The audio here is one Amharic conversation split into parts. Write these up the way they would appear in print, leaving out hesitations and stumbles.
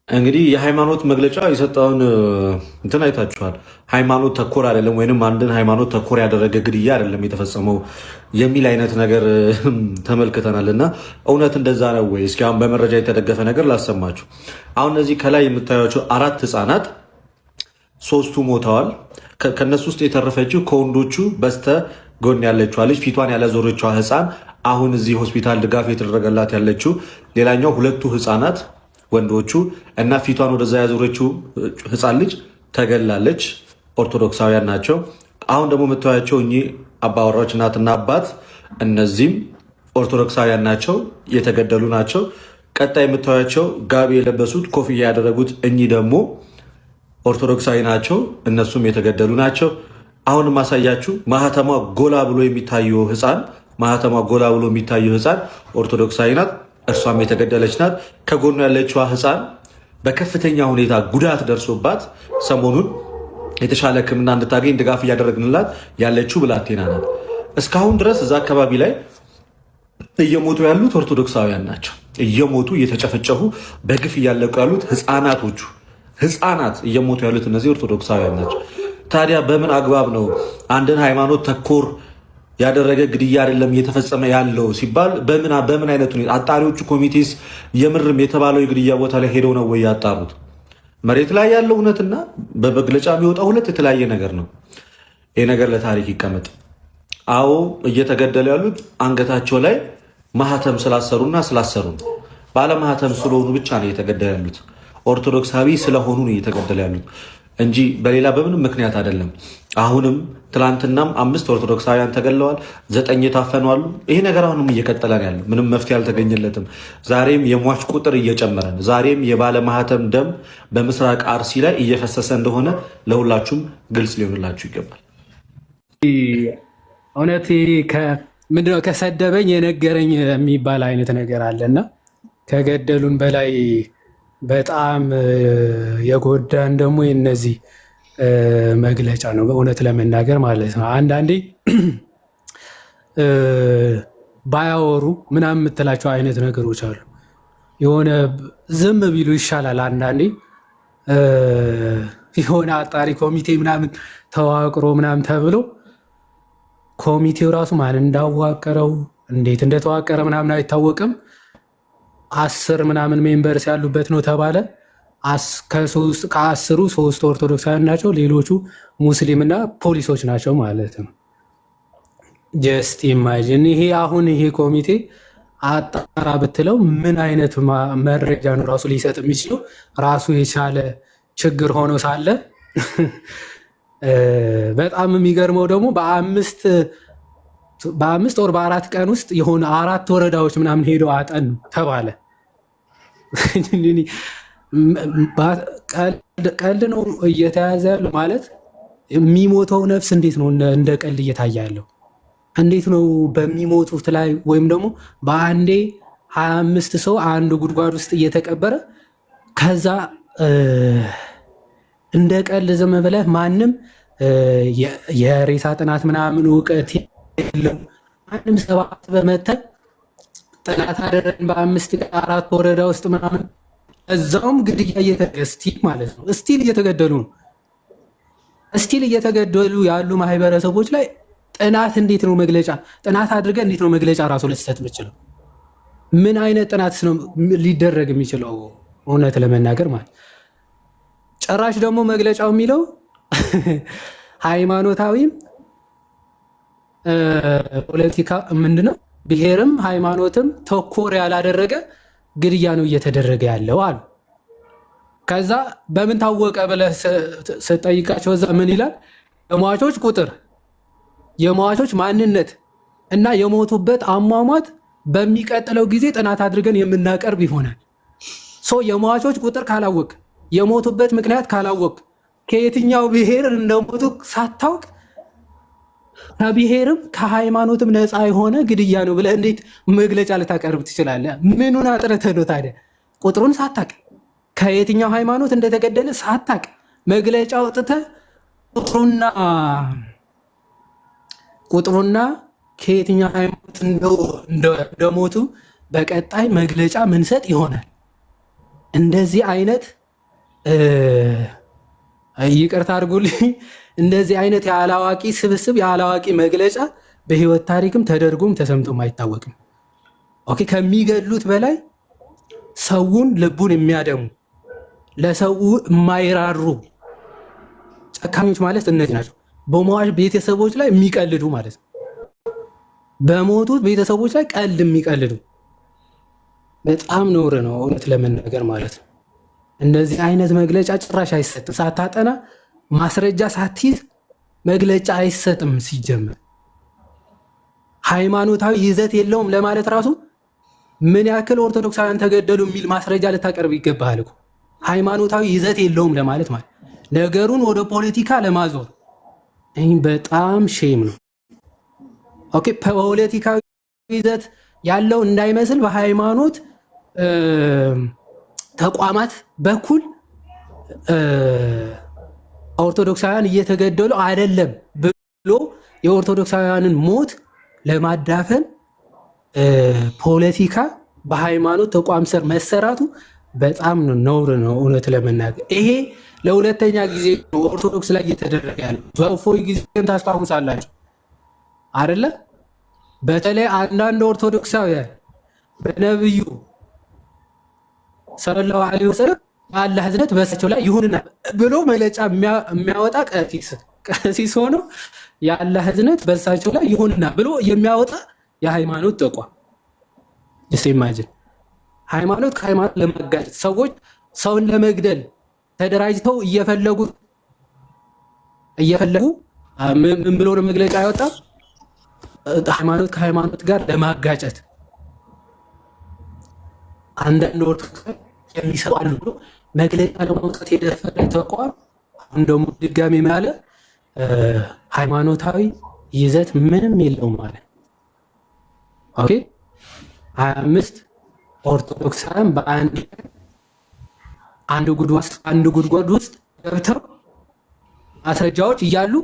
እንግዲህ የሃይማኖት መግለጫ የሰጠውን እንትን አይታችኋል። ሃይማኖት ተኮር አይደለም ወይንም አንድን ሃይማኖት ተኮር ያደረገ ግድያ አይደለም የተፈጸመው የሚል አይነት ነገር ተመልክተናል። እና እውነት እንደዛ ነው ወይ? እስኪ አሁን በመረጃ የተደገፈ ነገር ላሰማችሁ። አሁን እነዚህ ከላይ የምታዩቸው 4 ህፃናት 3ቱ ሞተዋል። ከነሱ ውስጥ የተረፈችው ከወንዶቹ በስተ ጎን ያለችዋ ልጅ ፊቷን ያላዞረችዋ ህፃን አሁን እዚህ ሆስፒታል ድጋፍ የተደረገላት ያለችው፣ ሌላኛው 2ቱ ህፃናት ወንዶቹ እና ፊቷን ወደዛ ያዞረችው ህፃን ልጅ ተገላለች። ኦርቶዶክሳውያን ናቸው። አሁን ደግሞ የምታያቸው እኚህ አባወራዎች እናትና አባት፣ እነዚህም ኦርቶዶክሳውያን ናቸው፣ የተገደሉ ናቸው። ቀጣይ የምታያቸው ጋቢ የለበሱት ኮፍያ ያደረጉት እኚህ ደግሞ ኦርቶዶክሳዊ ናቸው፣ እነሱም የተገደሉ ናቸው። አሁን ማሳያችሁ ማህተሟ ጎላ ብሎ የሚታየው ህፃን ኦርቶዶክሳዊ ናት። እርሷም የተገደለች ናት። ከጎኑ ያለችዋ ህፃን በከፍተኛ ሁኔታ ጉዳት ደርሶባት ሰሞኑን የተሻለ ሕክምና እንድታገኝ ድጋፍ እያደረግንላት ያለችው ብላቴና ናት። እስካሁን ድረስ እዛ አካባቢ ላይ እየሞቱ ያሉት ኦርቶዶክሳውያን ናቸው። እየሞቱ እየተጨፈጨፉ በግፍ እያለቁ ያሉት ህፃናት እየሞቱ ያሉት እነዚህ ኦርቶዶክሳውያን ናቸው። ታዲያ በምን አግባብ ነው አንድን ሃይማኖት ተኮር ያደረገ ግድያ አይደለም እየተፈጸመ ያለው ሲባል በምን አይነት ሁኔታ? አጣሪዎቹ ኮሚቴስ የምርም የተባለው የግድያ ቦታ ላይ ሄደው ነው ወይ ያጣሩት? መሬት ላይ ያለው እውነትና በመግለጫ የሚወጣው ሁለት የተለያየ ነገር ነው። ይህ ነገር ለታሪክ ይቀመጥ። አዎ እየተገደሉ ያሉት አንገታቸው ላይ ማህተም ስላሰሩና ስላሰሩ ባለ ማህተም ስለሆኑ ብቻ ነው እየተገደሉ ያሉት። ኦርቶዶክሳዊ ስለሆኑ ነው እየተገደሉ ያሉት እንጂ በሌላ በምንም ምክንያት አይደለም። አሁንም ትላንትናም 5 ኦርቶዶክሳውያን ተገለዋል፣ 9 የታፈኑ አሉ። ይሄ ነገር አሁንም እየቀጠለ ነው ያለው። ምንም መፍትሄ አልተገኘለትም። ዛሬም የሟች ቁጥር እየጨመረ ነው። ዛሬም የባለ ማህተም ደም በምስራቅ አርሲ ላይ እየፈሰሰ እንደሆነ ለሁላችሁም ግልጽ ሊሆንላችሁ ይገባል። እውነት ምንድነው ከሰደበኝ የነገረኝ የሚባል አይነት ነገር አለና ከገደሉን በላይ በጣም የጎዳን ደግሞ የነዚህ መግለጫ ነው፣ በእውነት ለመናገር ማለት ነው። አንዳንዴ ባያወሩ ምናምን የምትላቸው አይነት ነገሮች አሉ። የሆነ ዝም ቢሉ ይሻላል። አንዳንዴ የሆነ አጣሪ ኮሚቴ ምናምን ተዋቅሮ ምናምን ተብሎ ኮሚቴው ራሱ ማን እንዳዋቀረው እንዴት እንደተዋቀረ ምናምን አይታወቅም። 10 ምናምን ሜምበርስ ያሉበት ነው ተባለ። ከ10ሩ 3 ኦርቶዶክሳውያን ናቸው፣ ሌሎቹ ሙስሊምና ፖሊሶች ናቸው ማለት ነው። ጀስት ኢማጂን። ይሄ ኮሚቴ አጣራ ብትለው ምን አይነት መረጃ ነው ራሱ ሊሰጥ የሚችለው? ራሱ የቻለ ችግር ሆኖ ሳለ በጣም የሚገርመው ደግሞ በ5 ወር በ4 ቀን ውስጥ የሆነ 4 ወረዳዎች ምናምን ሄደው አጠኑ ተባለ። ቀልድ ነው እየተያዘ ያለው ማለት። የሚሞተው ነፍስ እንዴት ነው እንደ ቀልድ እየታየ ያለው? እንዴት ነው በሚሞቱት ላይ ወይም ደግሞ በአንዴ 25 ሰው አንድ ጉድጓድ ውስጥ እየተቀበረ ከዛ እንደ ቀልድ ዝም ብለህ ማንም የሬሳ ጥናት ምናምን እውቀት የለም ማንም 7 በመተን ጥናት አደረግን በ5 ቀን 4 ወረዳ ውስጥ ምናምን እዛውም ግድያ ስቲል ማለት ነው ስቲል እየተገደሉ ነው። ስቲል እየተገደሉ ያሉ ማህበረሰቦች ላይ ጥናት እንዴት ነው መግለጫ ጥናት አድርገን እንዴት ነው መግለጫ ራሱ ልትሰጥ የምችለው? ምን አይነት ጥናት ነው ሊደረግ የሚችለው? እውነት ለመናገር ማለት ጭራሽ ደግሞ መግለጫው የሚለው ሃይማኖታዊም ፖለቲካ ምንድነው ብሔርም ሃይማኖትም ተኮር ያላደረገ ግድያ ነው እየተደረገ ያለው አሉ። ከዛ በምን ታወቀ ብለህ ስጠይቃቸው እዛ ምን ይላል? የሟቾች ቁጥር፣ የሟቾች ማንነት እና የሞቱበት አሟሟት በሚቀጥለው ጊዜ ጥናት አድርገን የምናቀርብ ይሆናል። የሟቾች ቁጥር ካላወቅ፣ የሞቱበት ምክንያት ካላወቅ፣ ከየትኛው ብሔር እንደሞቱ ሳታውቅ ከብሔርም ከሃይማኖትም ነፃ የሆነ ግድያ ነው ብለህ እንዴት መግለጫ ልታቀርብ ትችላለህ? ምኑን አጥርተህ ነው ታዲያ? ቁጥሩን ሳታቅ ከየትኛው ሃይማኖት እንደተገደለ ሳታቅ መግለጫ አውጥተህ ቁጥሩና ከየትኛው ሃይማኖት እንደሞቱ በቀጣይ መግለጫ ምንሰጥ ይሆናል። እንደዚህ አይነት ይቅርታ አድርጉልኝ፣ እንደዚህ አይነት የአላዋቂ ስብስብ የአላዋቂ መግለጫ በህይወት ታሪክም ተደርጎም ተሰምቶም አይታወቅም። ኦኬ፣ ከሚገድሉት በላይ ሰውን ልቡን የሚያደሙ ለሰው የማይራሩ ጨካኞች ማለት እነዚህ ናቸው። በሟች ቤተሰቦች ላይ የሚቀልዱ ማለት ነው። በሞቱት ቤተሰቦች ላይ ቀልድ የሚቀልዱ በጣም ነውር ነው፣ እውነት ለመናገር ማለት ነው። እንደዚህ አይነት መግለጫ ጭራሽ አይሰጥም። ሳታጠና ማስረጃ ሳትይዝ መግለጫ አይሰጥም። ሲጀመር ሃይማኖታዊ ይዘት የለውም ለማለት ራሱ ምን ያክል ኦርቶዶክሳውያን ተገደሉ የሚል ማስረጃ ልታቀርብ ይገባሃል እኮ። ሃይማኖታዊ ይዘት የለውም ለማለት ማለት ነገሩን ወደ ፖለቲካ ለማዞር ይህ በጣም ሼም ነው። ኦኬ፣ ፖለቲካዊ ይዘት ያለው እንዳይመስል በሃይማኖት ተቋማት በኩል ኦርቶዶክሳውያን እየተገደሉ አይደለም ብሎ የኦርቶዶክሳውያንን ሞት ለማዳፈን ፖለቲካ በሃይማኖት ተቋም ስር መሰራቱ በጣም ነውር ነው፣ እውነት ለመናገር። ይሄ ለሁለተኛ ጊዜ ኦርቶዶክስ ላይ እየተደረገ ያለው። በእፎይ ጊዜም ታስታውሳላችሁ አይደለ? በተለይ አንዳንድ ኦርቶዶክሳውያን በነብዩ ሰለላሁ ዐለይሂ ወሰለም የአላህ እዝነት በእሳቸው ላይ ይሁንና ብሎ መግለጫ የሚያወጣ ቀሲስ ሆኖ የአላህ እዝነት በእሳቸው ላይ ይሁንና ብሎ የሚያወጣ የሃይማኖት ተቋም ኢማጂን። ሃይማኖት ከሃይማኖት ለመጋጨት ሰዎች ሰውን ለመግደል ተደራጅተው እየፈለጉ ምን ብሎ ነው መግለጫ ያወጣ? ሃይማኖት ከሃይማኖት ጋር ለማጋጨት አንዳንድ ኦርቶዶክስ የሚሰሩ ብሎ መግለጫ ለማውጣት የደፈረ ተቋም አሁን ደግሞ ድጋሚ ማለ ሃይማኖታዊ ይዘት ምንም የለውም ማለት። ኦኬ 25 ኦርቶዶክሳውያን በአንድ አንድ ጉድጓድ ውስጥ ገብተው ማስረጃዎች እያሉ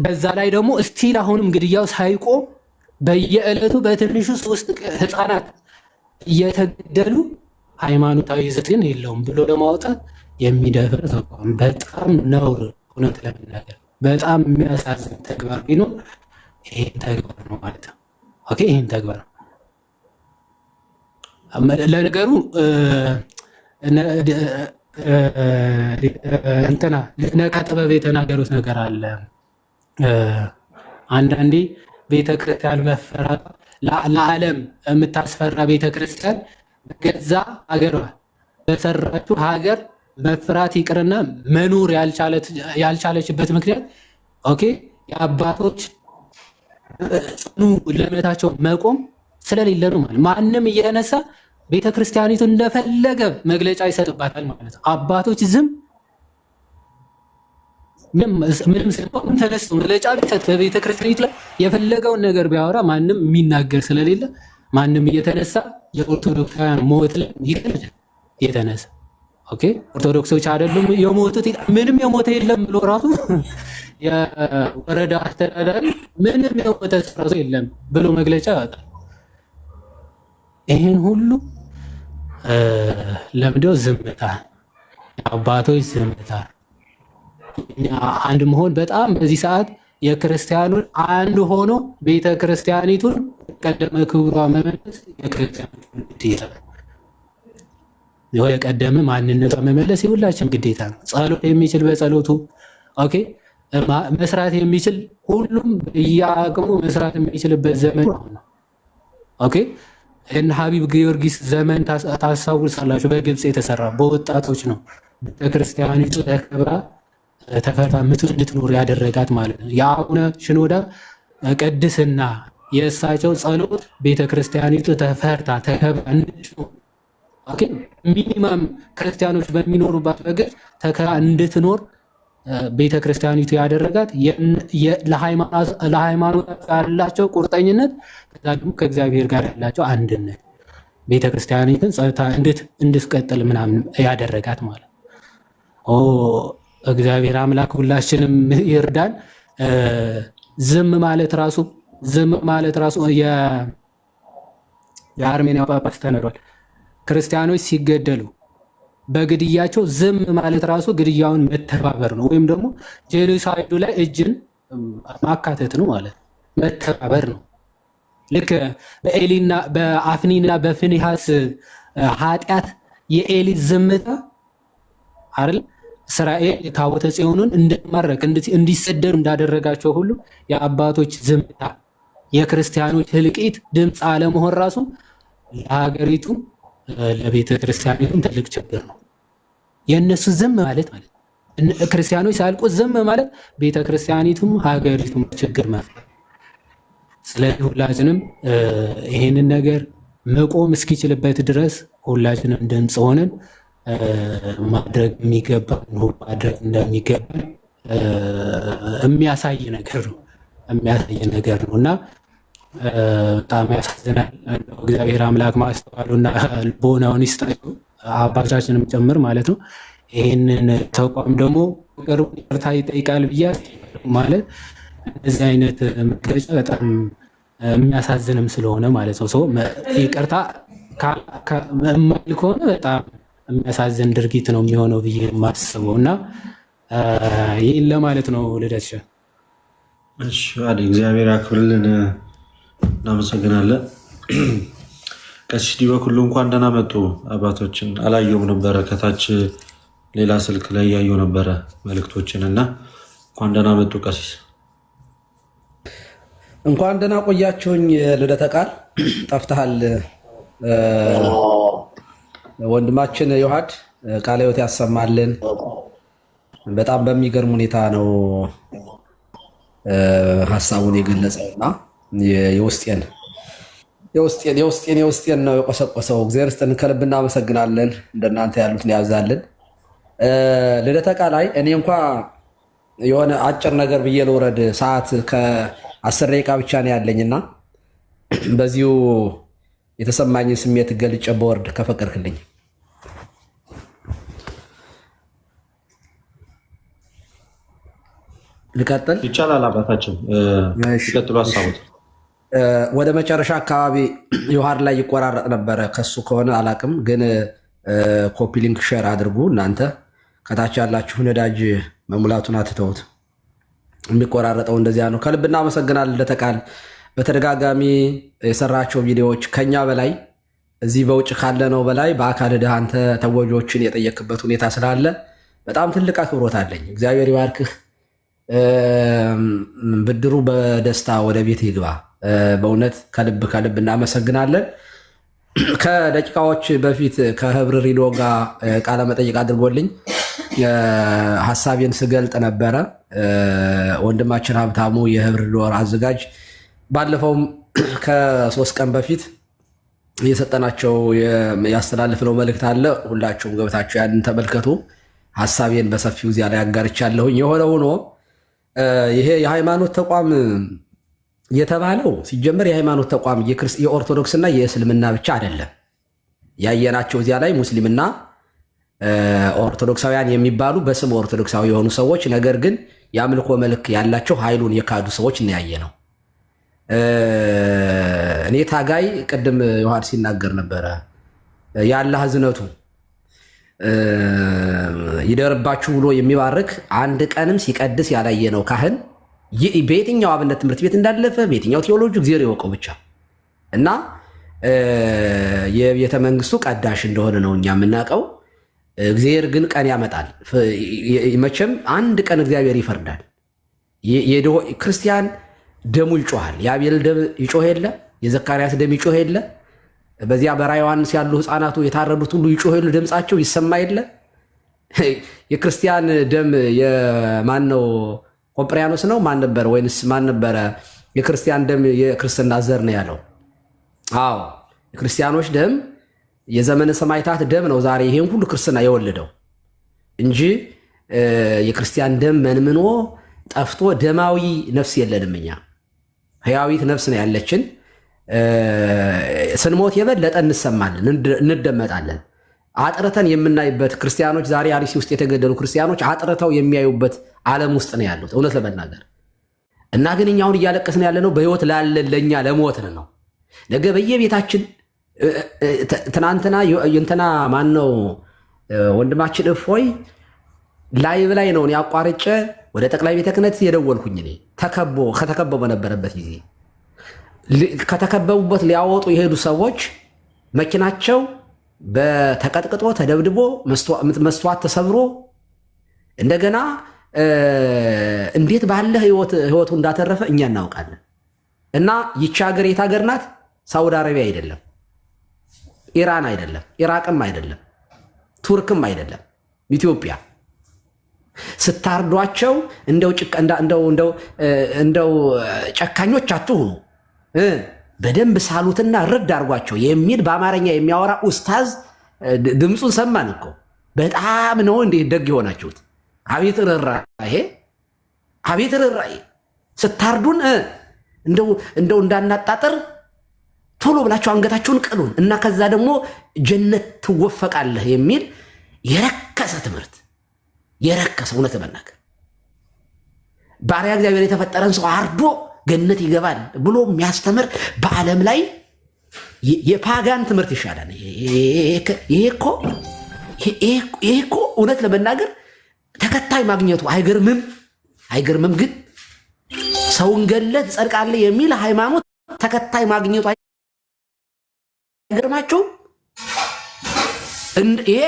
በዛ ላይ ደግሞ እስቲል አሁንም ግድያው ሳይቆም በየዕለቱ በትንሹ 3 ህፃናት እየተገደሉ ሃይማኖታዊ ይዘት ግን የለውም ብሎ ለማውጣት የሚደፍር ተቋም በጣም ነውር፣ እውነት ለመናገር በጣም የሚያሳዝን ተግባር ቢኖር ይህን ተግባር ነው ማለት ነው። ኦኬ፣ ይህን ተግባር ነው። ለነገሩ እንትና ነቃ ጥበብ የተናገሩት ነገር አለ። አንዳንዴ ቤተክርስቲያን መፈራት ለዓለም የምታስፈራ ቤተክርስቲያን በገዛ ሀገሯ በሰራችው ሀገር መፍራት ይቅርና መኖር ያልቻለችበት ምክንያት ኦኬ የአባቶች ጽኑ ለእምነታቸው መቆም ስለሌለ ነው ማለት። ማንም እየተነሳ ቤተክርስቲያኒቱ እንደፈለገ መግለጫ ይሰጥባታል ማለት ነው። አባቶች ዝም ምንም ስለቆም ተነስቶ መግለጫ ቢሰጥ በቤተክርስቲያኒቱ ላይ የፈለገውን ነገር ቢያወራ ማንም የሚናገር ስለሌለ ማንም እየተነሳ የኦርቶዶክሳውያን ሞት ላይ ይቀልዳል የተነሳ። ኦኬ ኦርቶዶክሶች አይደሉም የሞቱት፣ ምንም የሞተ የለም ብሎ ራሱ የወረዳ አስተዳዳሪ ምንም የሞተ ሰው የለም ብሎ መግለጫ ያወጣል። ይሄን ሁሉ ለምንድነው ዝምታ? አባቶች ዝምታ። አንድ መሆን በጣም በዚህ ሰዓት የክርስቲያኑን አንድ ሆኖ ቤተክርስቲያኒቱን ቀደመ ክብሯ መመለስ የክርስቲያኑን ግዴታ ነው። የቀደመ ማንነቷ መመለስ የሁላችን ግዴታ ነው። ጸሎት የሚችል በጸሎቱ ኦኬ መስራት የሚችል ሁሉም በየአቅሙ መስራት የሚችልበት ዘመን ነው። ኦኬ እነ ሀቢብ ጊዮርጊስ ዘመን ታስታውሳላችሁ። በግብፅ የተሰራ በወጣቶች ነው። ቤተክርስቲያኒቱ ተከብራ ተፈርታ እንድትኖር ያደረጋት ማለት ነው። የአቡነ ሽኖዳ ቅድስና የእሳቸው ጸሎት ቤተክርስቲያኒቱ ተፈርታ ተከብራ እንድትኖር ኦኬ ሚኒማም ክርስቲያኖች በሚኖሩባት በግብፅ ተከብራ እንድትኖር ቤተክርስቲያኒቱ ያደረጋት ለሃይማኖት ያላቸው ቁርጠኝነት ከዛ ደግሞ ከእግዚአብሔር ጋር ያላቸው አንድነት ቤተክርስቲያኒቱን ጸጥታ እንድትቀጥል ምናምን ያደረጋት ማለት ኦ እግዚአብሔር አምላክ ሁላችንም ይርዳን። ዝም ማለት ራሱ የአርሜኒያ ጳጳስ ተነግሯል። ክርስቲያኖች ሲገደሉ በግድያቸው ዝም ማለት ራሱ ግድያውን መተባበር ነው፣ ወይም ደግሞ ጄኖሳይዱ ላይ እጅን ማካተት ነው ማለት መተባበር ነው። ልክ በአፍኒና በፊንሃስ ኃጢአት የኤሊ ዝምታ አይደል እስራኤል ታቦተ ጽዮንን እንደማረክ እንዲሰደዱ እንዳደረጋቸው ሁሉ የአባቶች ዝምታ የክርስቲያኖች ህልቂት ድምፅ አለመሆን ራሱ ለሀገሪቱ ለቤተ ክርስቲያኒቱም ትልቅ ችግር ነው። የእነሱ ዝም ማለት ክርስቲያኖች ሳያልቁ ዝም ማለት ቤተ ክርስቲያኒቱም ሀገሪቱም ችግር መፍጠር። ስለዚህ ሁላችንም ይሄንን ነገር መቆም እስኪችልበት ድረስ ሁላችንም ድምፅ ሆነን ማድረግ የሚገባ ማድረግ እንደሚገባ የሚያሳይ ነገር ነው እና በጣም ያሳዝናል። እግዚአብሔር አምላክ ማስተዋሉና ልቦናውን ይስጣቸው አባቶቻችንም ጭምር ማለት ነው። ይህንን ተቋም ደግሞ ቅርቡ ይቅርታ ይጠይቃል ብያ ማለት እንደዚህ አይነት መግለጫ በጣም የሚያሳዝንም ስለሆነ ማለት ነው። ሰው ይቅርታ የማይል ከሆነ በጣም የሚያሳዝን ድርጊት ነው የሚሆነው ብዬ የማስበው እና ይህን ለማለት ነው። ልደት እግዚአብሔር ያክብርልን። እናመሰግናለን። ቀሲስ ዲበኩሉ እንኳን ደህና መጡ። አባቶችን አላየውም ነበረ፣ ከታች ሌላ ስልክ ላይ ያየው ነበረ መልእክቶችን እና እንኳን ደህና መጡ ቀሲስ። እንኳን ደህና ቆያችሁኝ። ልደተ ቃል ጠፍተሃል። ወንድማችን ዮሐድ ቃለ ሕይወት ያሰማልን። በጣም በሚገርም ሁኔታ ነው ሀሳቡን የገለጸውና የውስጤን ነው የቆሰቆሰው። እግዚአብሔር ይስጥን፣ ከልብ እናመሰግናለን። እንደናንተ ያሉትን ያብዛልን። ልደተ ቃል ላይ እኔ እንኳ የሆነ አጭር ነገር ብዬ ልውረድ። ሰዓት ከ10 ደቂቃ ብቻ ነው ያለኝና በዚሁ የተሰማኝን ስሜት ገልጬ በወርድ ከፈቀድክልኝ። ልቀጥል? ይቻላል አባታችን፣ ይቀጥሉ ሀሳቡት። ወደ መጨረሻ አካባቢ ዮሐድ ላይ ይቆራረጥ ነበረ። ከሱ ከሆነ አላቅም፣ ግን ኮፒ ሊንክ ሼር አድርጉ። እናንተ ከታች ያላችሁ ነዳጅ መሙላቱን አትተውት። የሚቆራረጠው እንደዚያ ነው። ከልብ እናመሰግናለን። እንደተቃል በተደጋጋሚ የሰራቸው ቪዲዮዎች ከኛ በላይ እዚህ በውጭ ካለነው በላይ በአካል ሄደህ አንተ ተወጆችን የጠየክበት ሁኔታ ስላለ በጣም ትልቅ አክብሮት አለኝ። እግዚአብሔር ይባርክህ። ብድሩ በደስታ ወደ ቤት ይግባ። በእውነት ከልብ ከልብ እናመሰግናለን። ከደቂቃዎች በፊት ከህብር ሬዲዮ ጋር ቃለ መጠይቅ አድርጎልኝ ሀሳቤን ስገልጥ ነበረ። ወንድማችን ሀብታሙ የህብር ሬዲዮ አዘጋጅ ባለፈውም ከ3 ቀን በፊት የሰጠናቸው ያስተላልፍነው መልእክት አለ። ሁላችሁም ገብታችሁ ያንን ተመልከቱ። ሀሳቤን በሰፊው እዚያ ላይ አጋርቻለሁኝ። የሆነ ሆኖ ይሄ የሃይማኖት ተቋም የተባለው ሲጀመር የሃይማኖት ተቋም የኦርቶዶክስና የእስልምና ብቻ አይደለም። ያየናቸው እዚያ ላይ ሙስሊምና ኦርቶዶክሳውያን የሚባሉ በስም ኦርቶዶክሳዊ የሆኑ ሰዎች ነገር ግን የአምልኮ መልክ ያላቸው ኃይሉን የካዱ ሰዎች እናያየ ነው። እኔ ታጋይ ቅድም ዮሐድ ሲናገር ነበረ። የአላህ እዝነቱ ይደርባችሁ ብሎ የሚባርክ አንድ ቀንም ሲቀድስ ያላየ ነው ካህን በየትኛው አብነት ትምህርት ቤት እንዳለፈ በየትኛው ቴዎሎጂ እግዚአብሔር ይወቀው ብቻ እና የቤተ መንግስቱ ቀዳሽ እንደሆነ ነው እኛ የምናውቀው። እግዚአብሔር ግን ቀን ያመጣል። መቼም አንድ ቀን እግዚአብሔር ይፈርዳል። ክርስቲያን ደሙ ይጮሃል። የአቤል ደም ይጮህ የለ፣ የዘካርያስ ደም ይጮህ የለ፣ በዚያ በራዕየ ዮሐንስ ያሉ ህፃናቱ የታረዱት ሁሉ ይጮህ የለ፣ ድምፃቸው ይሰማ የለ። የክርስቲያን ደም የማን ነው? ቆጵሪያኖስ ነው ማን ነበረ? ወይንስ ማን ነበረ? የክርስቲያን ደም የክርስትና ዘር ነው ያለው። አዎ የክርስቲያኖች ደም የዘመነ ሰማዕታት ደም ነው ዛሬ ይሄን ሁሉ ክርስትና የወለደው እንጂ የክርስቲያን ደም መንምኖ ጠፍቶ ደማዊ ነፍስ የለንም። እኛ ህያዊት ነፍስ ነው ያለችን። ስንሞት የበለጠ እንሰማለን፣ እንደመጣለን። አጥርተን የምናይበት ክርስቲያኖች ዛሬ አርሲ ውስጥ የተገደሉ ክርስቲያኖች አጥርተው የሚያዩበት ዓለም ውስጥ ነው ያሉት እውነት ለመናገር እና ግን እኛ አሁን እያለቀስን ያለ ነው በህይወት ላለን ለእኛ ለሞትን ነው። ነገ በየቤታችን ትናንትና እንትና ማን ነው ወንድማችን እፎይ ላይቭ ላይ ነው ያቋርጬ ወደ ጠቅላይ ቤተ ክህነት የደወልኩኝ እኔ ከተከበቡ በነበረበት ጊዜ ከተከበቡበት ሊያወጡ የሄዱ ሰዎች መኪናቸው በተቀጥቅጦ ተደብድቦ መስተዋት ተሰብሮ እንደገና እንዴት ባለ ህይወቱ እንዳተረፈ እኛ እናውቃለን። እና ይቺ ሀገር የት ሀገር ናት? ሳውዲ አረቢያ አይደለም፣ ኢራን አይደለም፣ ኢራቅም አይደለም፣ ቱርክም አይደለም፣ ኢትዮጵያ። ስታርዷቸው እንደው ጨካኞች አትሁኑ፣ በደንብ ሳሉትና ረድ አድርጓቸው የሚል በአማርኛ የሚያወራ ኡስታዝ ድምፁን ሰማን እኮ። በጣም ነው እንዴ ደግ የሆናችሁት! አቤት ርኅራኄ! አቤት ርኅራኄ! ስታርዱን እንደው እንዳናጣጥር ቶሎ ብላችሁ አንገታችሁን ቅሉን እና ከዛ ደግሞ ጀነት ትወፈቃለህ የሚል የረከሰ ትምህርት፣ የረከሰ እውነት ለመናገር ባሪያ እግዚአብሔር የተፈጠረን ሰው አርዶ ገነት ይገባል ብሎ የሚያስተምር በዓለም ላይ የፓጋን ትምህርት ይሻላል። ይሄ እኮ እውነት ለመናገር ተከታይ ማግኘቱ አይገርምም? አይገርምም? ግን ሰውን ገለት ጸድቃለህ የሚል ሃይማኖት ተከታይ ማግኘቱ አይገርማችሁም? ይሄ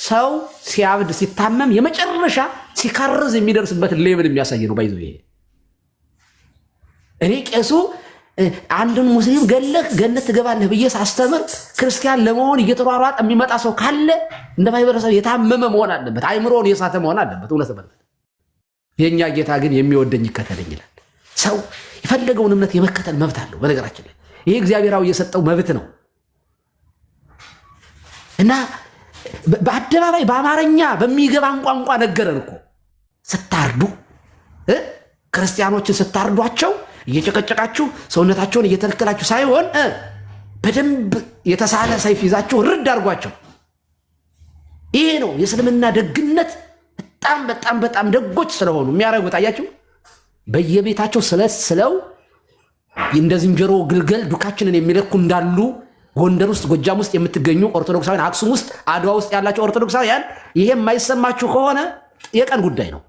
ሰው ሲያብድ ሲታመም የመጨረሻ ሲካርዝ የሚደርስበት ሌብል የሚያሳይ ነው። ባይዞ ይሄ እኔ ቄሱ አንድን ሙስሊም ገለህ ገነት ትገባለህ ብዬ ሳስተምር ክርስቲያን ለመሆን እየተሯሯጠ የሚመጣ ሰው ካለ እንደ ማህበረሰብ የታመመ መሆን አለበት፣ አይምሮውን የሳተ መሆን አለበት። እውነት በል የእኛ ጌታ ግን የሚወደኝ ይከተለኝ ይላል። ሰው የፈለገውን እምነት የመከተል መብት አለው። በነገራችን ላይ ይሄ እግዚአብሔራዊ የሰጠው መብት ነው እና በአደባባይ በአማርኛ በሚገባን ቋንቋ ነገረን እኮ። ስታርዱ ክርስቲያኖችን ስታርዷቸው እየጨቀጨቃችሁ ሰውነታቸውን እየተለከላችሁ ሳይሆን በደንብ የተሳለ ሰይፍ ይዛችሁ ርድ አድርጓቸው። ይሄ ነው የእስልምና ደግነት። በጣም በጣም በጣም ደጎች ስለሆኑ የሚያደርጉት አያችሁ። በየቤታቸው ስለው እንደ ዝንጀሮ ግልገል ዱካችንን የሚለኩ እንዳሉ ጎንደር ውስጥ ጎጃም ውስጥ የምትገኙ ኦርቶዶክሳውያን፣ አክሱም ውስጥ አድዋ ውስጥ ያላቸው ኦርቶዶክሳውያን ይሄ የማይሰማችሁ ከሆነ የቀን ጉዳይ ነው።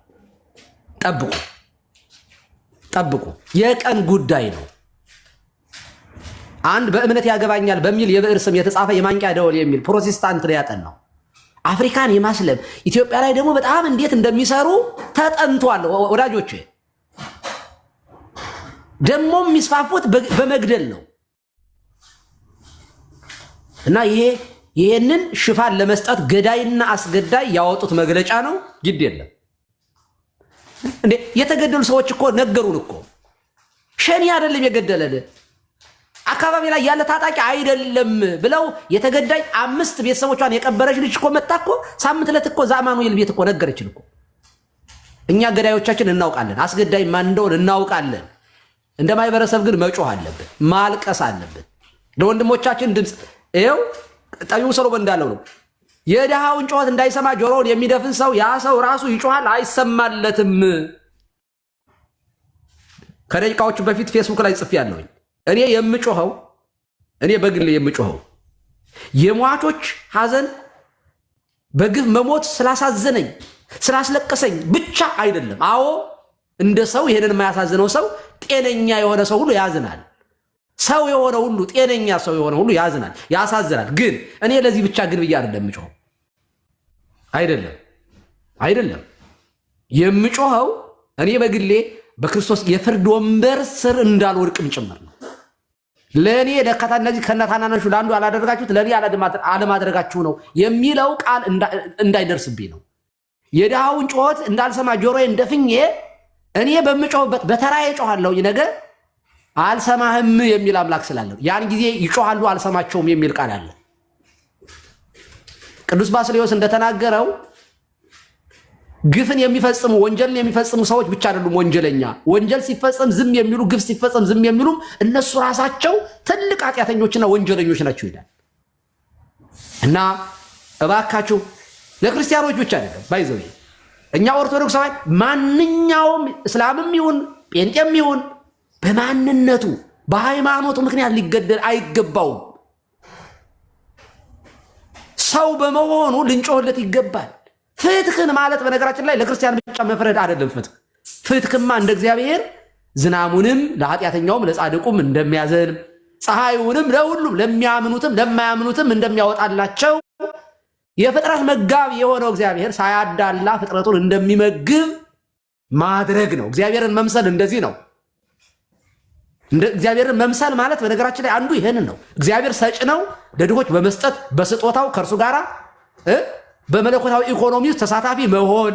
ጠብቁ፣ የቀን ጉዳይ ነው። አንድ በእምነት ያገባኛል በሚል የብዕር ስም የተጻፈ የማንቂያ ደወል የሚል ፕሮቴስታንት ላይ ያጠናው አፍሪካን የማስለም ኢትዮጵያ ላይ ደግሞ በጣም እንዴት እንደሚሰሩ ተጠንቷል ወዳጆች። ደግሞ የሚስፋፉት በመግደል ነው እና ይሄንን ሽፋን ለመስጠት ገዳይና አስገዳይ ያወጡት መግለጫ ነው። ግድ የለም እንዴ የተገደሉ ሰዎች እኮ ነገሩን እኮ። ሸኔ አይደለም የገደለን አካባቢ ላይ ያለ ታጣቂ አይደለም ብለው የተገዳይ 5 ቤተሰቦቿን የቀበረች ልጅ እኮ መጣ እኮ ሳምንት ዕለት እኮ ዛማኑኤል ቤት እኮ ነገረችን እኮ። እኛ ገዳዮቻችን እናውቃለን፣ አስገዳይ ማን እንደሆነ እናውቃለን። እንደ ማህበረሰብ ግን መጮህ አለብን፣ ማልቀስ አለብን። ለወንድሞቻችን ድምፅ ይኸው ጠቢቡ ሰሎሞን እንዳለው ነው። የድሃውን ጩኸት እንዳይሰማ ጆሮውን የሚደፍን ሰው ያ ሰው ራሱ ይጮሃል፣ አይሰማለትም። ከደቂቃዎቹ በፊት ፌስቡክ ላይ ጽፌያለሁኝ። እኔ በግሌ የምጮኸው የሟቾች ሐዘን በግፍ መሞት ስላሳዘነኝ ስላስለቀሰኝ ብቻ አይደለም። አዎ እንደ ሰው ይሄንን የማያሳዝነው ሰው ጤነኛ የሆነ ሰው ሁሉ ያዝናል። ሰው የሆነ ሁሉ ጤነኛ ሰው የሆነ ሁሉ ያዝናል፣ ያሳዝናል። ግን እኔ ለዚህ ብቻ ግን ብዬ አይደለም የምጮኸው። አይደለም የምጮኸው እኔ በግሌ በክርስቶስ የፍርድ ወንበር ስር እንዳልወድቅም ጭምር ነው። ለእኔ ደካታ እነዚህ ከነታናነሹ ለአንዱ አላደረጋችሁት ለእኔ አለማድረጋችሁ ነው የሚለው ቃል እንዳይደርስብኝ ነው። የድሃውን ጩኸት እንዳልሰማ ጆሮዬ እንደፍኜ እኔ በምጮህበት በተራዬ ጮኻለሁ። ነገ አልሰማህም የሚል አምላክ ስላለ ያን ጊዜ ይጮኻሉ፣ አልሰማቸውም የሚል ቃል አለ። ቅዱስ ባስልዮስ እንደተናገረው ግፍን የሚፈጽሙ ወንጀልን የሚፈጽሙ ሰዎች ብቻ አይደሉም ወንጀለኛ። ወንጀል ሲፈጸም ዝም የሚሉ፣ ግፍ ሲፈጸም ዝም የሚሉም እነሱ ራሳቸው ትልቅ ኃጢአተኞችና ወንጀለኞች ናቸው ይላል። እና እባካችሁ ለክርስቲያኖች ብቻ አይደለም ባይዘው እኛ ኦርቶዶክሳውያን ማንኛውም እስላምም ይሁን ጴንጤም ይሁን በማንነቱ በሃይማኖቱ ምክንያት ሊገደል አይገባውም። ሰው በመሆኑ ልንጮህለት ይገባል። ፍትህን ማለት በነገራችን ላይ ለክርስቲያን ብቻ መፍረድ አይደለም። ፍትህማ እንደ እግዚአብሔር ዝናሙንም ለኃጢአተኛውም ለጻድቁም እንደሚያዘንም ፀሐዩንም ለሁሉም ለሚያምኑትም ለማያምኑትም እንደሚያወጣላቸው የፍጥረት መጋቢ የሆነው እግዚአብሔር ሳያዳላ ፍጥረቱን እንደሚመግብ ማድረግ ነው። እግዚአብሔርን መምሰል እንደዚህ ነው። እግዚአብሔርን መምሰል ማለት በነገራችን ላይ አንዱ ይሄንን ነው። እግዚአብሔር ሰጭ ነው። ለድሆች በመስጠት በስጦታው ከእርሱ ጋር በመለኮታዊ ኢኮኖሚ ውስጥ ተሳታፊ መሆን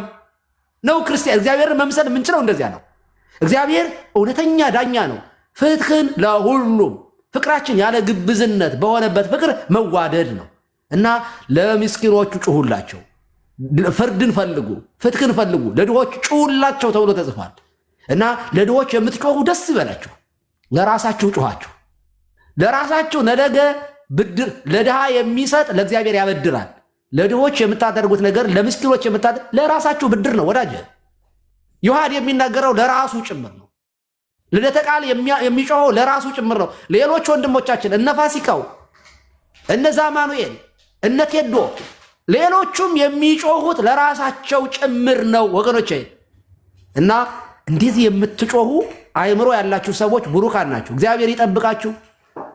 ነው። ክርስቲያን እግዚአብሔርን መምሰል የምንችለው እንደዚያ ነው። እግዚአብሔር እውነተኛ ዳኛ ነው። ፍትህን ለሁሉም ፍቅራችን ያለ ግብዝነት በሆነበት ፍቅር መዋደድ ነው እና ለምስኪኖቹ ጩሁላቸው፣ ፍርድን ፈልጉ፣ ፍትህን ፈልጉ፣ ለድሆች ጩሁላቸው ተብሎ ተጽፏል እና ለድሆች የምትጮሁ ደስ ይበላችሁ፣ ለራሳችሁ ጩኋችሁ። ለራሳችሁ ነገ ብድር ለድሃ የሚሰጥ ለእግዚአብሔር ያበድራል። ለድሆች የምታደርጉት ነገር ለምስኪኖች ለራሳችሁ ብድር ነው ወዳጀ። ዮሐድ የሚናገረው ለራሱ ጭምር ነው። ልደተ ቃል የሚጮኸው ለራሱ ጭምር ነው። ሌሎች ወንድሞቻችን እነ ፋሲካው፣ እነ ዛማኑኤል፣ እነ ቴዶ ሌሎቹም የሚጮሁት ለራሳቸው ጭምር ነው ወገኖቼ። እና እንዴት የምትጮሁ አእምሮ ያላችሁ ሰዎች ቡሩካን ናችሁ። እግዚአብሔር ይጠብቃችሁ።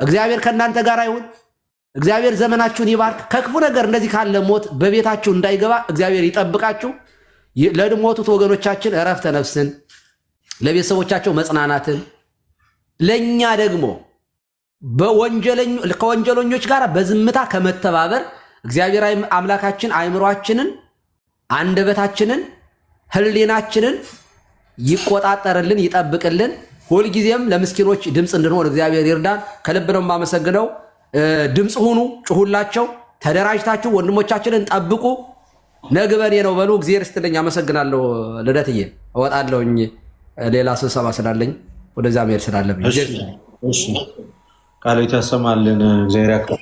እግዚአብሔር ከእናንተ ጋር ይሁን። እግዚአብሔር ዘመናችሁን ይባርክ። ከክፉ ነገር እንደዚህ ካለ ሞት በቤታችሁ እንዳይገባ እግዚአብሔር ይጠብቃችሁ። ለሞቱት ወገኖቻችን እረፍተ ነፍስን፣ ለቤተሰቦቻቸው መጽናናትን፣ ለእኛ ደግሞ ከወንጀለኞች ጋር በዝምታ ከመተባበር እግዚአብሔር አምላካችን አእምሯችንን፣ አንደበታችንን፣ ህሊናችንን ይቆጣጠርልን፣ ይጠብቅልን። ሁልጊዜም ለምስኪኖች ድምፅ እንድንሆን እግዚአብሔር ይርዳን። ከልብ ነው የማመሰግነው። ድምፅ ሁኑ፣ ጩሁላቸው፣ ተደራጅታችሁ ወንድሞቻችንን ጠብቁ። ነግበኔ ነው በሉ። እግዚአብሔር ይስጥልኝ። አመሰግናለሁ። ልደትዬ እወጣለሁኝ፣ ሌላ ስብሰባ ስላለኝ ወደዛ መሄድ ስላለብኝ። ቃሎት ያሰማልን። እግዚአብሔር ያክብር።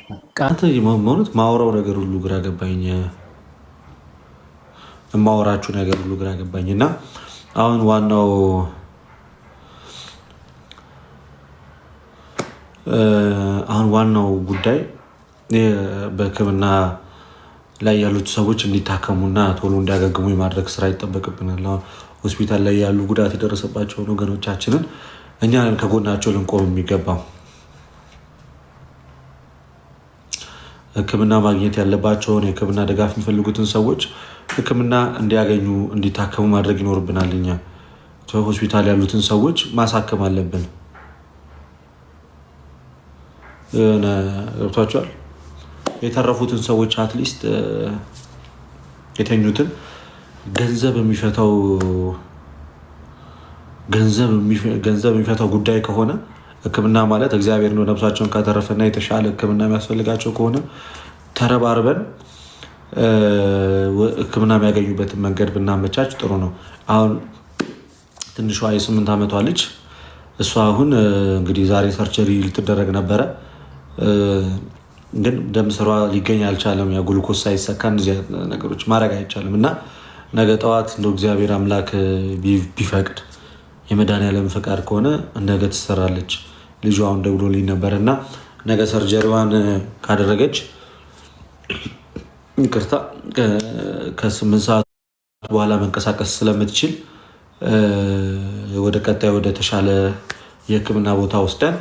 መሆኑት ማውራው ነገር ሁሉ ግራ ገባኝ፣ የማወራችሁ ነገር ሁሉ ግራ ገባኝ እና አሁን ዋናው ጉዳይ በሕክምና ላይ ያሉት ሰዎች እንዲታከሙና ቶሎ እንዲያገግሙ የማድረግ ስራ ይጠበቅብናል። አሁን ሆስፒታል ላይ ያሉ ጉዳት የደረሰባቸውን ወገኖቻችንን እኛ ከጎናቸው ልንቆም የሚገባው ሕክምና ማግኘት ያለባቸውን የሕክምና ድጋፍ የሚፈልጉትን ሰዎች ሕክምና እንዲያገኙ እንዲታከሙ ማድረግ ይኖርብናል። እኛ ሆስፒታል ያሉትን ሰዎች ማሳከም አለብን። ገብቷቸዋል። የተረፉትን ሰዎች አትሊስት የተኙትን ገንዘብ የሚፈታው ጉዳይ ከሆነ ሕክምና ማለት እግዚአብሔር ነው። ነፍሳቸውን ካተረፈና የተሻለ ሕክምና የሚያስፈልጋቸው ከሆነ ተረባርበን ሕክምና የሚያገኙበትን መንገድ ብናመቻች ጥሩ ነው። አሁን ትንሿ የ8 ዓመቷ ልጅ እሷ አሁን እንግዲህ ዛሬ ሰርጀሪ ልትደረግ ነበረ፣ ግን ደም ስሯ ሊገኝ አልቻለም። ያ ግሉኮስ ሳይሰካ እነዚህ ነገሮች ማድረግ አይቻልም እና ነገ ጠዋት እንደው እግዚአብሔር አምላክ ቢፈቅድ የመድኃኒዓለም ፈቃድ ከሆነ ነገ ትሰራለች። ልጇ አሁን ደውሎልኝ ነበር እና ነገ ሰርጀሪዋን ካደረገች ይቅርታ ከ8 ሰዓት በኋላ መንቀሳቀስ ስለምትችል ወደ ቀጣይ ወደ ተሻለ የሕክምና ቦታ ወስደን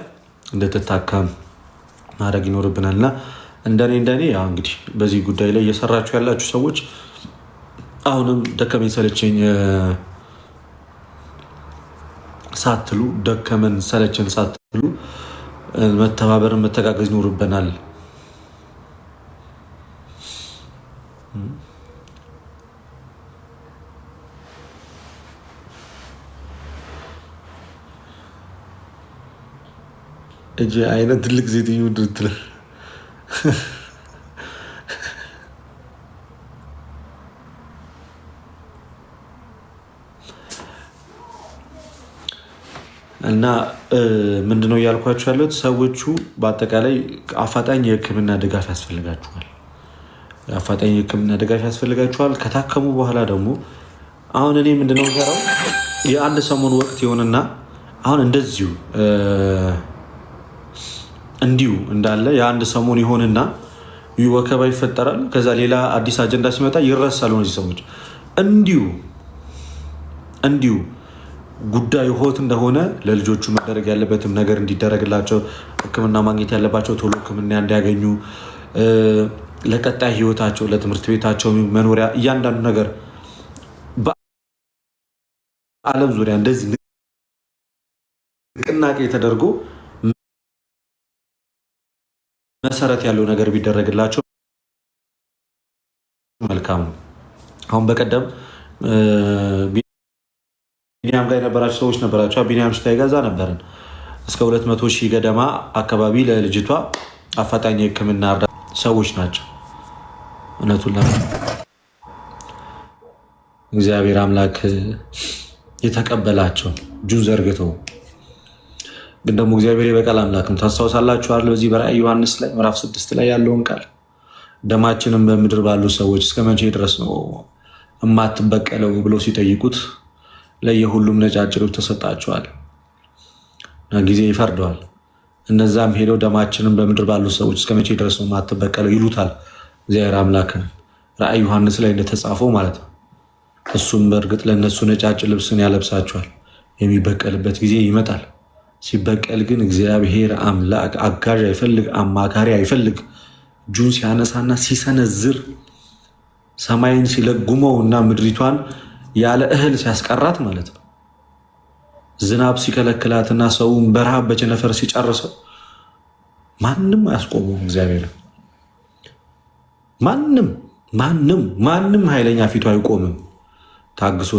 እንድትታከም ማድረግ ይኖርብናል እና እንደኔ ያው እንግዲህ በዚህ ጉዳይ ላይ እየሰራችሁ ያላችሁ ሰዎች አሁንም ደከመኝ ሰለቸኝ ሳትሉ ደከመን ሰለቸን ሳትሉ መተባበርን መተጋገዝ ይኖርብናል። እጅ አይነት ትልቅ ሴትዮ ድርትል እና ምንድነው እያልኳቸው ያለት ሰዎቹ በአጠቃላይ አፋጣኝ የሕክምና ድጋፍ ያስፈልጋቸዋል። አፋጣኝ የሕክምና ድጋፍ ያስፈልጋቸዋል። ከታከሙ በኋላ ደግሞ አሁን እኔ ምንድነው ሰራው የአንድ ሰሞን ወቅት ይሆንና አሁን እንደዚሁ እንዲሁ እንዳለ የአንድ ሰሞን ይሆንና ወከባ ይፈጠራል። ከዛ ሌላ አዲስ አጀንዳ ሲመጣ ይረሳሉ እነዚህ ሰዎች። እንዲሁ ጉዳዩ ሆት እንደሆነ ለልጆቹ መደረግ ያለበትም ነገር እንዲደረግላቸው፣ ሕክምና ማግኘት ያለባቸው ቶሎ ሕክምና እንዲያገኙ፣ ለቀጣይ ህይወታቸው፣ ለትምህርት ቤታቸው መኖሪያ፣ እያንዳንዱ ነገር በዓለም ዙሪያ እንደዚህ ንቅናቄ ተደርጎ መሰረት ያለው ነገር ቢደረግላቸው መልካም ነው። አሁን በቀደም ቢኒያም ጋር የነበራቸው ሰዎች ነበራቸው። ቢኒያም ሽታይ ጋዛ ነበርን። እስከ 200,000 ገደማ አካባቢ ለልጅቷ አፋጣኝ የህክምና እርዳታ ሰዎች ናቸው። እውነቱን እግዚአብሔር አምላክ የተቀበላቸው እጁን ዘርግተው፣ ግን ደግሞ እግዚአብሔር የበቀል አምላክ ነው። ታስታውሳላችሁ አይደል? በዚህ በራእይ ዮሐንስ ላይ ምዕራፍ 6 ላይ ያለውን ቃል ደማችንም በምድር ባሉ ሰዎች እስከ መቼ ድረስ ነው የማትበቀለው ብለው ሲጠይቁት ለየሁሉም ነጫጭ ልብስ ተሰጣቸዋል እና ጊዜ ይፈርደዋል። እነዛም ሄደው ደማችንም በምድር ባሉ ሰዎች እስከ መቼ ድረስ ነው የማትበቀለው ይሉታል እግዚአብሔር አምላክን። ራእይ ዮሐንስ ላይ እንደተጻፈው ማለት ነው። እሱም በእርግጥ ለእነሱ ነጫጭ ልብስን ያለብሳቸዋል። የሚበቀልበት ጊዜ ይመጣል። ሲበቀል ግን እግዚአብሔር አምላክ አጋዥ አይፈልግ፣ አማካሪ አይፈልግ። እጁን ሲያነሳና ሲሰነዝር ሰማይን ሲለጉመው እና ምድሪቷን ያለ እህል ሲያስቀራት ማለት ነው። ዝናብ ሲከለክላትና ሰውን በረሃብ በቸነፈር ሲጨርሰው ማንም አያስቆመውም እግዚአብሔር። ማንም ኃይለኛ ፊቱ አይቆምም። ታግሶ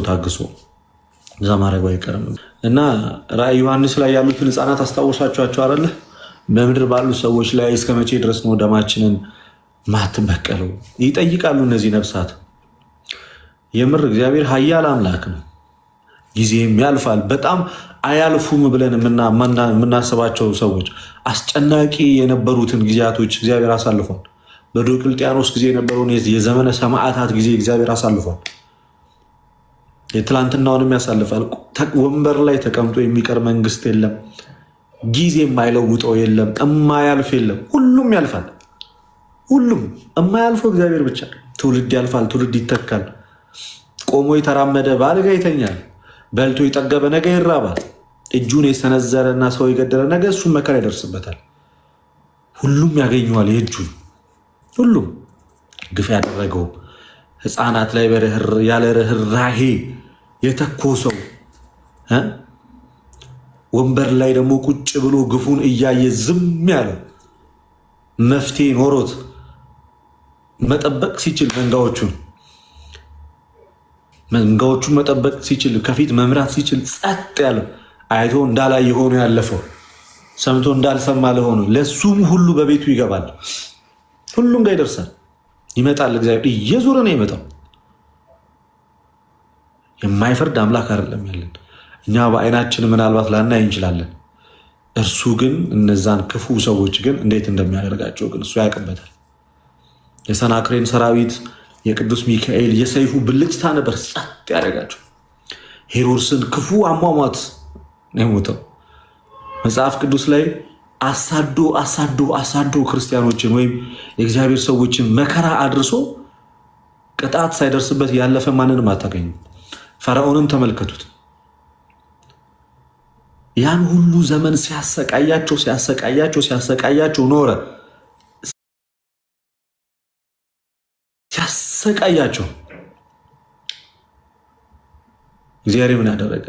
እዛ ማድረጉ አይቀርም እና ራእይ ዮሐንስ ላይ ያሉትን ህፃናት አስታወሳችኋቸው አይደለ? በምድር ባሉ ሰዎች ላይ እስከ መቼ ድረስ ነው ደማችንን ማትበቀለው ይጠይቃሉ እነዚህ ነፍሳት። የምር እግዚአብሔር ኃያል አምላክ ነው። ጊዜም ያልፋል። በጣም አያልፉም ብለን የምናስባቸው ሰዎች አስጨናቂ የነበሩትን ጊዜያቶች እግዚአብሔር አሳልፏል። በዲዮቅልጥያኖስ ጊዜ የነበረውን የዘመነ ሰማዕታት ጊዜ እግዚአብሔር አሳልፏል። የትላንትናውንም ያሳልፋል። ወንበር ላይ ተቀምጦ የሚቀር መንግስት የለም። ጊዜ የማይለውጠው የለም። እማያልፍ የለም። ሁሉም ያልፋል። ሁሉም የማያልፈው እግዚአብሔር ብቻ። ትውልድ ያልፋል፣ ትውልድ ይተካል። ቆሞ የተራመደ በአልጋ ይተኛል። በልቶ የጠገበ ነገ ይራባል። እጁን የሰነዘረና ሰው የገደለ ነገ እሱን መከራ ይደርስበታል። ሁሉም ያገኘዋል የእጁን። ሁሉም ግፍ ያደረገው ህፃናት ላይ ያለ ርህራሄ የተኮሰው ወንበር ላይ ደግሞ ቁጭ ብሎ ግፉን እያየ ዝም ያለው መፍትሄ ኖሮት መጠበቅ ሲችል መንጋዎቹን መጠበቅ ሲችል ከፊት መምራት ሲችል ጸጥ ያለው አይቶ እንዳላየ ሆኖ ያለፈው ሰምቶ እንዳልሰማ ለሆነ ለሱም ሁሉ በቤቱ ይገባል። ሁሉም ጋር ይደርሳል። ይመጣል። እግዚአብሔር እየዞረ ነው ይመጣው። የማይፈርድ አምላክ አይደለም ያለን። እኛ በአይናችን ምናልባት ላናይ እንችላለን። እርሱ ግን እነዛን ክፉ ሰዎች ግን እንዴት እንደሚያደርጋቸው ግን እሱ ያውቅበታል። የሰናክሬም ሰራዊት የቅዱስ ሚካኤል የሰይፉ ብልጭታ ነበር ጸጥ ያደርጋቸው። ሄሮድስን ክፉ አሟሟት ነው የሞተው። መጽሐፍ ቅዱስ ላይ አሳዶ ክርስቲያኖችን ወይም የእግዚአብሔር ሰዎችን መከራ አድርሶ ቅጣት ሳይደርስበት ያለፈ ማንንም አታገኙም። ፈርዖንን ተመልከቱት። ያን ሁሉ ዘመን ሲያሰቃያቸው ኖረ። ሲያሰቃያቸው እግዚአብሔር ምን ያደረገ?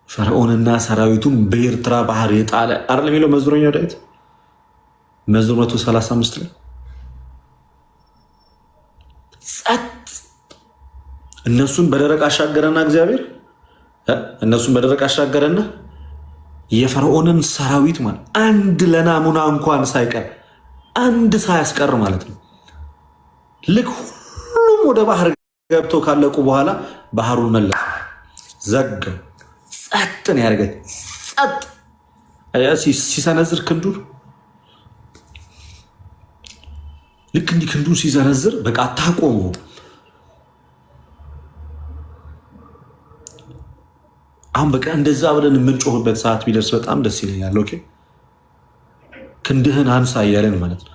ፈርዖንና ሰራዊቱን በኤርትራ ባህር የጣለ አይደለም የሚለው መዝሙረኛው ዳዊት መዝሙር 135 ላይ ጸጥ። እነሱን በደረቅ አሻገረና እግዚአብሔር እነሱን በደረቅ አሻገረና የፈርዖንን ሰራዊት ማለት አንድ ለናሙና እንኳን ሳይቀር አንድ ሳያስቀር ማለት ነው። ልክ ሁሉም ወደ ባህር ገብተው ካለቁ በኋላ ባህሩን መለሰ፣ ዘጋው። ጸጥ ነው ያደርገች። ጸጥ ሲሰነዝር ክንዱን ልክ እንዲህ ክንዱን ሲሰነዝር በቃ አታቆመው። አሁን በቃ እንደዛ ብለን የምንጮህበት ሰዓት ቢደርስ በጣም ደስ ይለኛል። ኦኬ ክንድህን አንሳ እያለን ማለት ነው።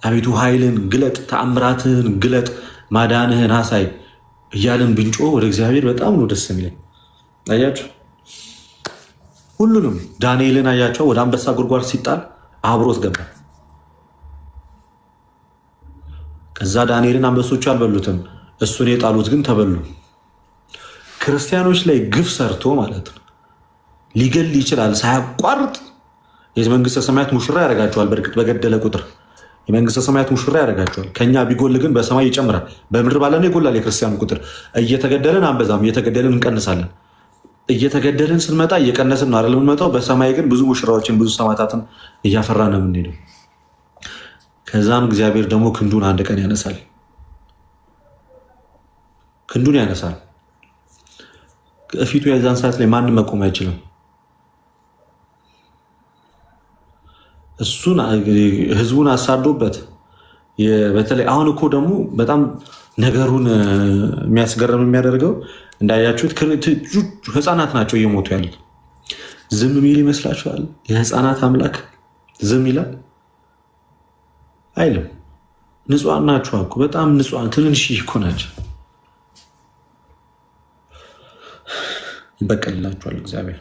አቤቱ ኃይልን ግለጥ፣ ተአምራትህን ግለጥ፣ ማዳንህን አሳይ እያለን ብንጮ ወደ እግዚአብሔር በጣም ነው ደስ የሚለኝ። አያችሁ ሁሉንም ዳንኤልን አያቸው፣ ወደ አንበሳ ጉድጓድ ሲጣል አብሮት ገባ። ከዛ ዳንኤልን አንበሶቹ አልበሉትም፣ እሱን የጣሉት ግን ተበሉ። ክርስቲያኖች ላይ ግፍ ሰርቶ ማለት ነው ሊገል ይችላል ሳያቋርጥ የመንግስተ ሰማያት ሙሽራ ያደርጋቸዋል። በእርግጥ በገደለ ቁጥር የመንግስተ ሰማያት ሙሽራ ያደርጋቸዋል። ከኛ ቢጎል ግን በሰማይ ይጨምራል። በምድር ባለን ይጎላል የክርስቲያኑ ቁጥር። እየተገደልን አንበዛም፣ እየተገደልን እንቀንሳለን። እየተገደልን ስንመጣ እየቀነስን ነው አይደል የምንመጣው። በሰማይ ግን ብዙ ሙሽራዎችን ብዙ ሰማዕታትን እያፈራ ነው የምንሄደው። ከዛም እግዚአብሔር ደግሞ ክንዱን አንድ ቀን ያነሳል። ክንዱን ያነሳል። እፊቱ የዛን ሰዓት ላይ ማንም መቆም አይችልም። እሱን ህዝቡን አሳዶበት በተለይ አሁን እኮ ደግሞ በጣም ነገሩን የሚያስገርም የሚያደርገው እንዳያችሁት ህፃናት ናቸው እየሞቱ ያሉት። ዝም ሚል ይመስላችኋል? የህፃናት አምላክ ዝም ይላል? አይልም። ንጹሐን ናቸው እኮ በጣም ንጹሐን፣ ትንንሽ እኮ ናቸው። ይበቀልላቸዋል እግዚአብሔር።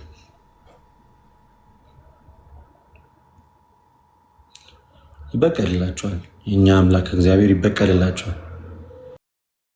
ይበቀልላቸዋል። የእኛ አምላክ እግዚአብሔር ይበቀልላቸዋል።